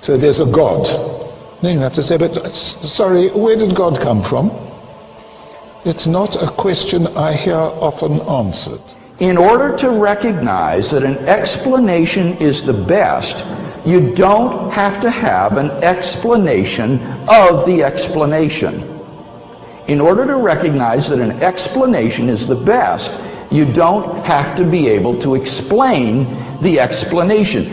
So there's a God. Then you have to say, but sorry, where did God come from? It's not a question I hear often answered. In order to recognize that an explanation is the best, you don't have to have an explanation of the explanation. In order to recognize that an explanation is the best, you don't have to be able to explain the explanation.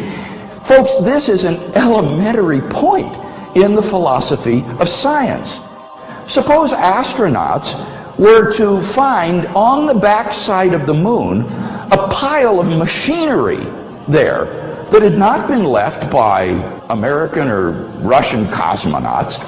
Folks, this is an elementary point in the philosophy of science. Suppose astronauts were to find on the backside of the moon a pile of machinery there that had not been left by American or Russian cosmonauts.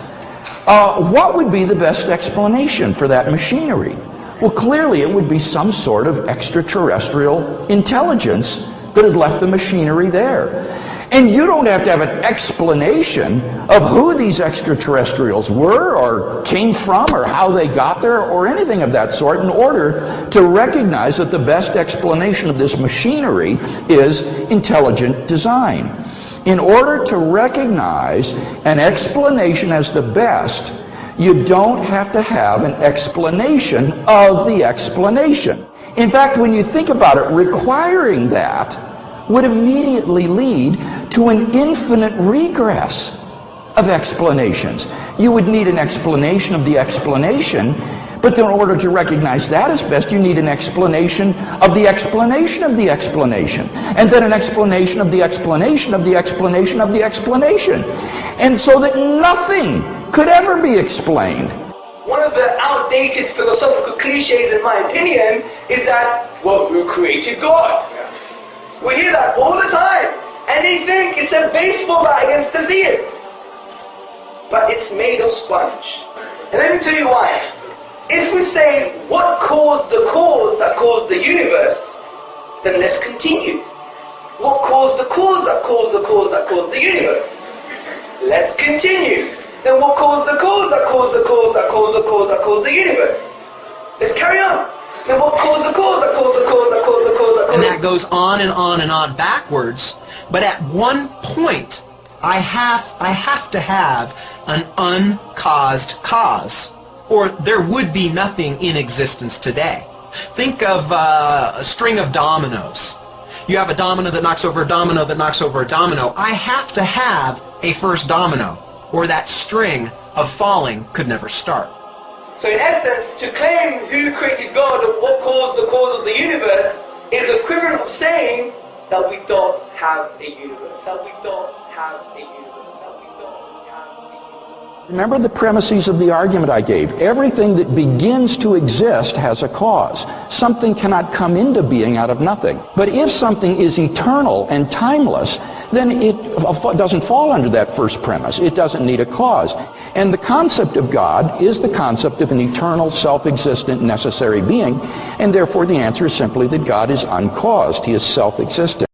What would be the best explanation for that machinery? Well, clearly it would be some sort of extraterrestrial intelligence that had left the machinery there. And you don't have to have an explanation of who these extraterrestrials were or came from or how they got there or anything of that sort in order to recognize that the best explanation of this machinery is intelligent design. In order to recognize an explanation as the best, you don't have to have an explanation of the explanation. In fact, when you think about it, requiring that would immediately lead to an infinite regress of explanations. You would need an explanation of the explanation, but in order to recognize that as best, you need an explanation of the explanation of the explanation, and then an explanation of the explanation of the explanation of the explanation. And so that nothing could ever be explained. One of the outdated philosophical cliches, in my opinion, is that, well, who created God? We hear that all the time, and they think it's a baseball bat against the theists. But it's made of sponge. And let me tell you why. If we say, what caused the cause that caused the universe, then let's continue. What caused the cause that caused the cause that caused the universe? Let's continue. Then what caused the cause that caused the cause that caused the cause that caused the universe? Let's carry on. Then what caused the cause that caused the cause that caused the cause that caused? And that goes on and on and on backwards. But at one point, I have to have an uncaused cause, or there would be nothing in existence today. Think of a string of dominoes. You have a domino that knocks over a domino that knocks over a domino. I have to have a first domino, or that string of falling could never start. So in essence, to claim who created God or what caused the cause of the universe is the equivalent of saying that we don't have a universe. That we don't have a universe. That we don't have a universe. Remember the premises of the argument I gave. Everything that begins to exist has a cause. Something cannot come into being out of nothing. But if something is eternal and timeless, then it doesn't fall under that first premise. It doesn't need a cause. And the concept of God is the concept of an eternal, self-existent, necessary being, and therefore the answer is simply that God is uncaused. He is self-existent.